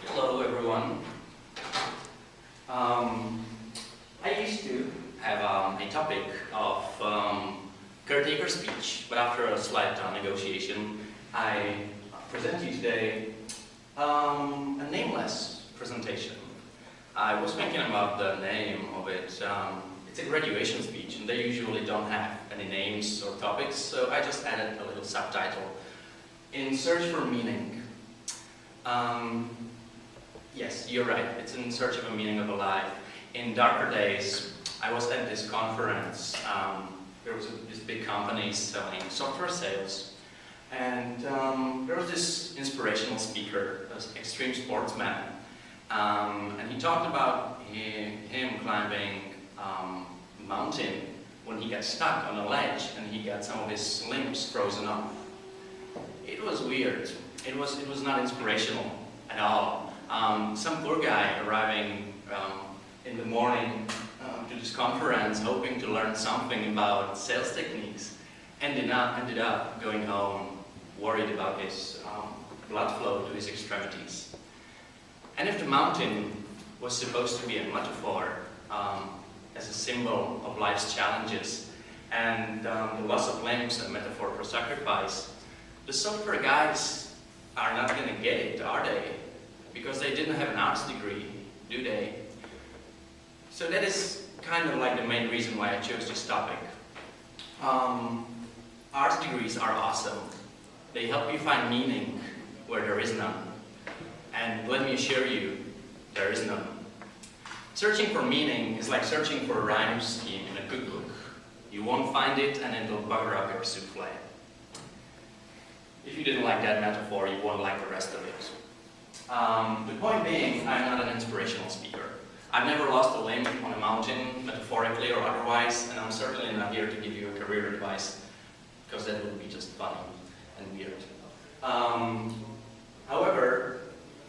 Hello, everyone. I used to have a topic of caretaker speech, but after a slight negotiation, I present you today a nameless presentation. I was thinking about the name of it. It's a graduation speech, and they usually don't have any names or topics, so I just added a little subtitle, In Search for Meaning. Yes, you're right, it's in search of a meaning of a life. In darker days, I was at this conference. There was this big company selling software sales, and there was this inspirational speaker, an extreme sportsman, and he talked about him climbing a mountain when he got stuck on a ledge and he got some of his limbs frozen off. It was weird. It was not inspirational at all. Some poor guy arriving in the morning to this conference, hoping to learn something about sales techniques, ended up going home worried about his blood flow to his extremities. And if the mountain was supposed to be a metaphor as a symbol of life's challenges, and the loss of limbs a metaphor for sacrifice, the software guys are not going to get it, are they? Because they didn't have an arts degree, do they? So that is kind of like the main reason why I chose this topic. Arts degrees are awesome. They help you find meaning where there is none. And let me assure you, there is none. Searching for meaning is like searching for a rhyme scheme in a cookbook. You won't find it, and it'll bugger up your souffle. If you didn't like that metaphor, you won't like the rest of it. The point being, I'm not an inspirational speaker. I've never lost a limb on a mountain, metaphorically or otherwise, and I'm certainly not here to give you a career advice, because that would be just funny and weird. However,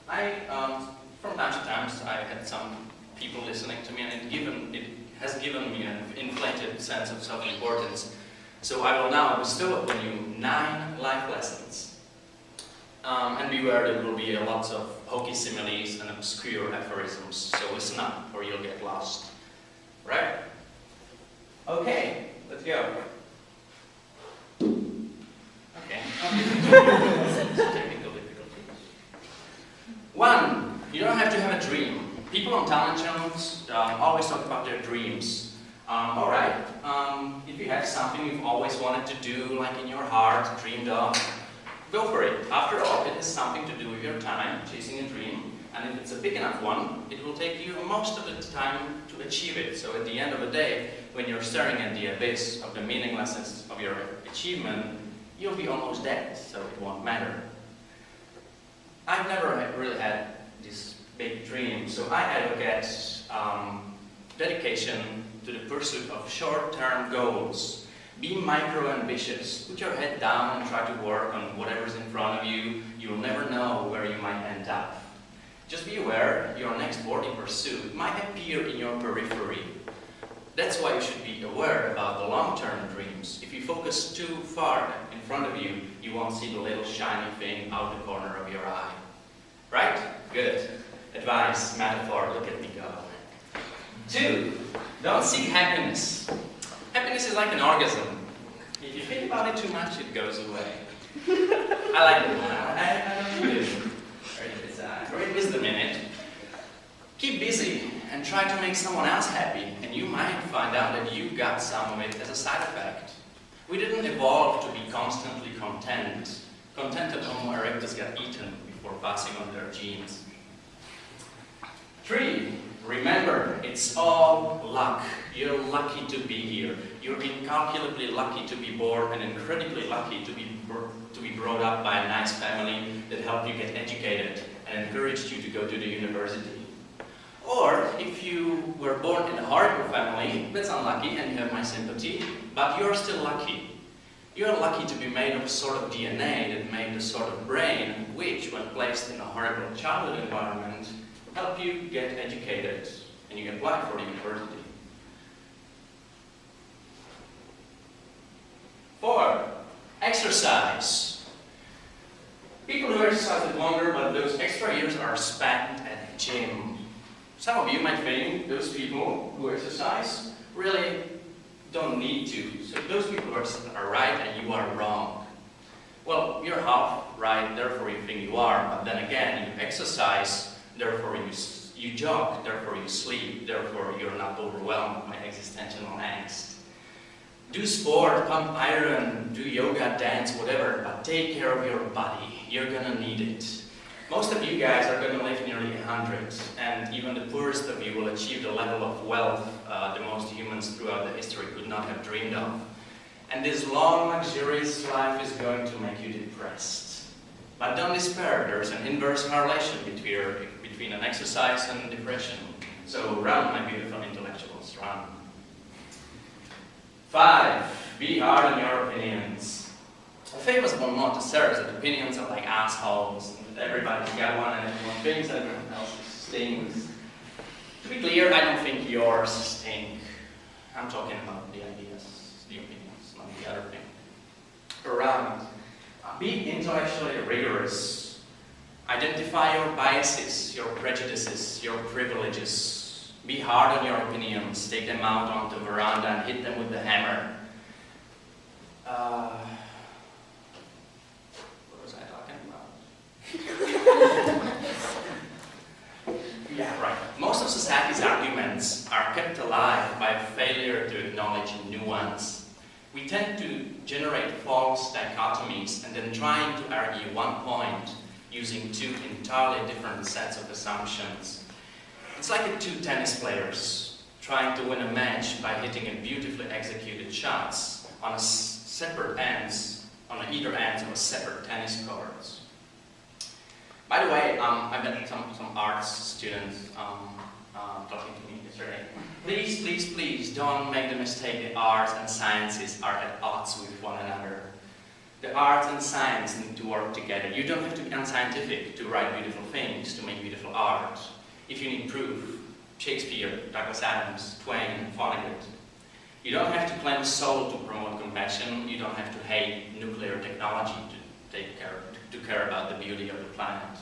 from time to time, I had some people listening to me, and it has given me an inflated sense of self-importance. So I will now bestow upon you 9 life lessons. And beware, there will be lots of hokey similes and obscure aphorisms, so listen up or you'll get lost. Right? Okay, let's go. Okay. Technical difficulties. 1, you don't have to have a dream. People on talent channels always talk about their dreams. Alright, if you have something you've always wanted to do, like in your heart, dreamed of, go for it. After all, it is something to do with your time, chasing a dream, and if it's a big enough one, it will take you most of the time to achieve it. So at the end of the day, when you're staring at the abyss of the meaninglessness of your achievement, you'll be almost dead, so it won't matter. I've never really had this big dream, so I advocate dedication to the pursuit of short-term goals. Be micro-ambitious. Put your head down and try to work on whatever's in front of you. You will never know where you might end up. Just be aware your next worthy pursuit might appear in your periphery. That's why you should be aware about the long-term dreams. If you focus too far in front of you, you won't see the little shiny thing out the corner of your eye. Right? Good. Advice, metaphor, look at me go. 2, don't seek happiness. Happiness is like an orgasm. If you think about it too much, it goes away. I like it. I don't need it. It's a great wisdom in it. Keep busy and try to make someone else happy, and you might find out that you got some of it as a side effect. We didn't evolve to be constantly content. Contented Homo erectus got eaten before passing on their genes. 3, remember, it's all luck. You're lucky to be here. You're incalculably lucky to be born and incredibly lucky to be brought up by a nice family that helped you get educated and encouraged you to go to the university. Or, if you were born in a horrible family, that's unlucky and you have my sympathy, but you're still lucky. You're lucky to be made of a sort of DNA that made the sort of brain which, when placed in a horrible childhood environment, help you get educated and you apply for the university. 4, exercise. People who exercise it longer, but those extra years are spent at the gym. Some of you might think those people who exercise really don't need to. So those people are right and you are wrong. Well, you're half right, therefore you think you are, but then again, you exercise, therefore you jog, therefore you sleep, therefore you're not overwhelmed by existential angst. Do sport, pump iron, do yoga, dance, whatever, but take care of your body. You're gonna need it. Most of you guys are gonna live nearly 100, and even the poorest of you will achieve the level of wealth the most humans throughout the history could not have dreamed of. And this long, luxurious life is going to make you depressed. But don't despair, there's an inverse correlation between an exercise and depression. So run, my beautiful intellectuals, run. 5. Be hard on your opinions. A famous Bonmot asserts that opinions are like assholes, and that everybody's got one and everyone thinks that everyone else stinks. To be clear, I don't think yours stink. I'm talking about the ideas, the opinions, not the other thing. Around. Be intellectually rigorous. Identify your biases, your prejudices, your privileges. Be hard on your opinions. Take them out on the veranda and hit them with the hammer. What was I talking about? Yeah, right. Most of society's arguments are kept alive by a failure to acknowledge nuance. We tend to generate false dichotomies and then trying to argue one point using two entirely different sets of assumptions. It's like two tennis players trying to win a match by hitting a beautifully executed shots on separate ends, on either ends of a separate tennis courts. By the way, I met some arts students talking to me yesterday. Please don't make the mistake that arts and sciences are at odds with one another. The arts and science need to work together. You don't have to be unscientific to write beautiful things, to make beautiful art. If you need proof, Shakespeare, Douglas Adams, Twain, Vonnegut. You don't have to claim soul to promote compassion. You don't have to hate nuclear technology to care about the beauty of the planet.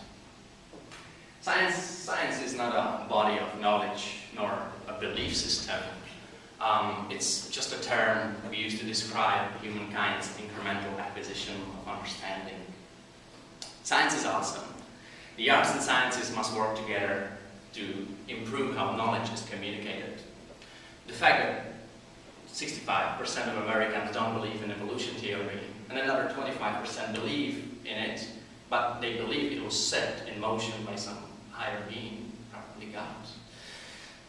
Science is not a body of knowledge nor a belief system. It's just a term we use to describe humankind's incremental acquisition of understanding. Science is awesome. The arts and sciences must work together to improve how knowledge is communicated. The fact that 65% of Americans don't believe in evolution theory, and another 25% believe in it, but they believe it was set in motion by some higher being, probably God,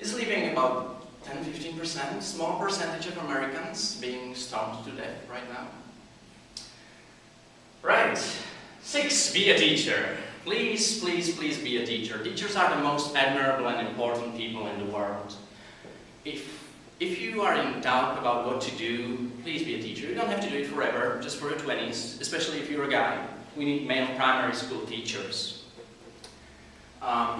is leaving about 10-15%, small percentage of Americans being stoned to death right now. Right. 6, be a teacher. Please be a teacher. Teachers are the most admirable and important people in the world. If you are in doubt about what to do, please be a teacher. You don't have to do it forever, just for your 20s, especially if you're a guy. We need male primary school teachers.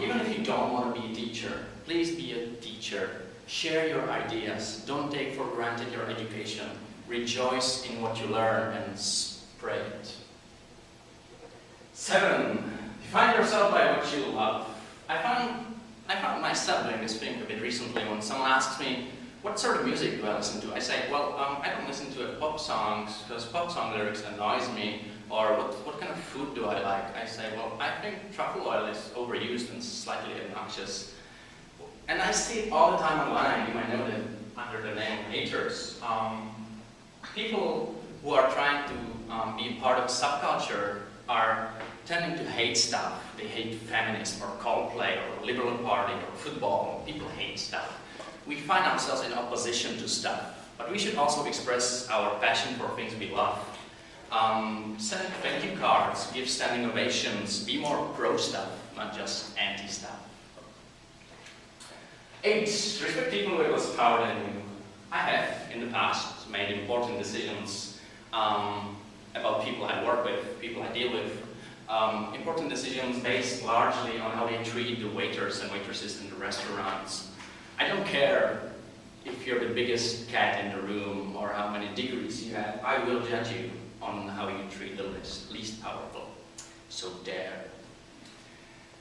Even if you don't want to be a teacher, please be a teacher. Share your ideas. Don't take for granted your education. Rejoice in what you learn and spread it. 7. Define yourself by what you love. I found myself doing this thing a bit recently when someone asks me, what sort of music do I listen to? I say, well, I don't listen to pop songs because pop song lyrics annoys me. Or what kind of food do I like? I say, well, I think truffle oil is overused and slightly obnoxious. And I see it all the time online. You might know that under the name haters. People who are trying to be part of subculture are tending to hate stuff. They hate feminism or Coldplay or Liberal Party or football. People hate stuff. We find ourselves in opposition to stuff, but we should also express our passion for things we love. Send thank you cards, give standing ovations, be more pro stuff, not just anti stuff. 8. Respect people with less power than you. I have, in the past, made important decisions about people I work with, people I deal with. Important decisions based largely on how they treat the waiters and waitresses in the restaurants. I don't care if you're the biggest cat in the room or how many degrees you have. I will judge you on how you treat the least powerful. So dare.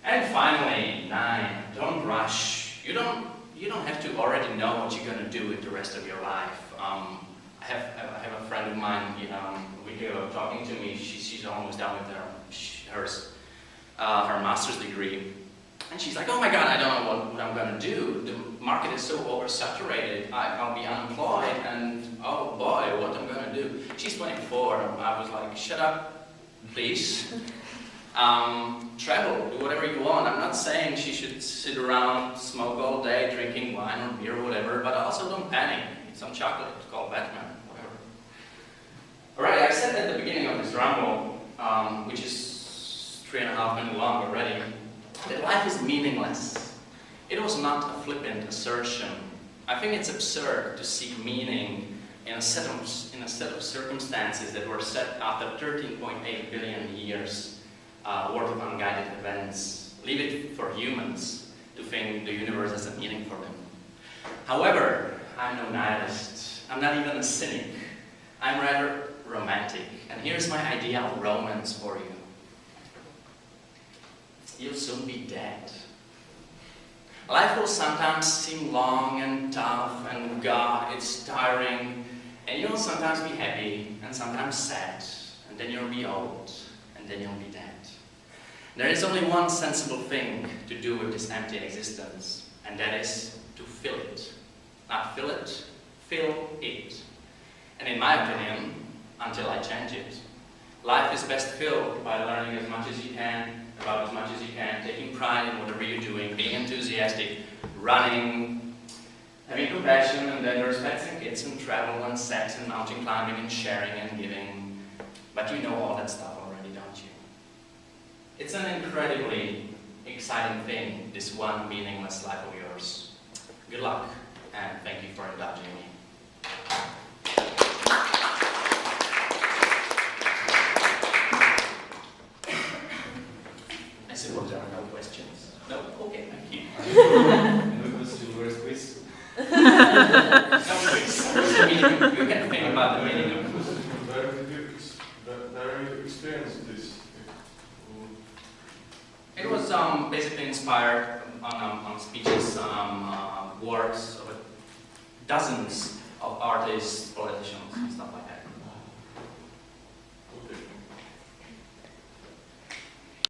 And finally, 9, don't rush. You don't have to already know what you're going to do with the rest of your life. I have a friend of mine, a week ago, talking to me. She's almost done with her master's degree. And she's like, oh my God, I don't know what I'm going to do. The market is so oversaturated. I'll be unemployed, and oh boy, what I'm going to do. She's 24, and I was like, shut up, please. Travel, do whatever you want. I'm not saying she should sit around, smoke all day, drinking wine or beer or whatever, but also don't panic. Eat some chocolate, it's called Batman, whatever. Alright, I said at the beginning of this ramble, which is 3.5 minutes long already, that life is meaningless. It was not a flippant assertion. I think it's absurd to seek meaning in a set of circumstances that were set after 13.8 billion years worth of unguided events. Leave it for humans to think the universe has a meaning for them. However, I'm no nihilist. I'm not even a cynic. I'm rather romantic. And here's my idea of romance for you. You'll soon be dead. Life will sometimes seem long and tough, and God, it's tiring. And you'll sometimes be happy, and sometimes sad. And then you'll be old, and then you'll be dead. There is only one sensible thing to do with this empty existence, and that is to fill it. Not fill it, fill it. And in my opinion, until I change it, life is best filled by learning as much as you can, about as much as you can, taking pride in whatever you're doing, being enthusiastic, running, having compassion, and then there's pets and kids and travel and sex and mountain climbing and sharing and giving. But you know all that stuff already, don't you? It's an incredibly exciting thing, this one meaningless life of yours. Good luck, and thank you for indulging me. I suppose there are no questions. No? Okay, thank you. No question, quiz. No quiz. You can think about the meaning of it. Where did you experience this? It was basically inspired on speeches, works of dozens of artists, politicians, and stuff like that.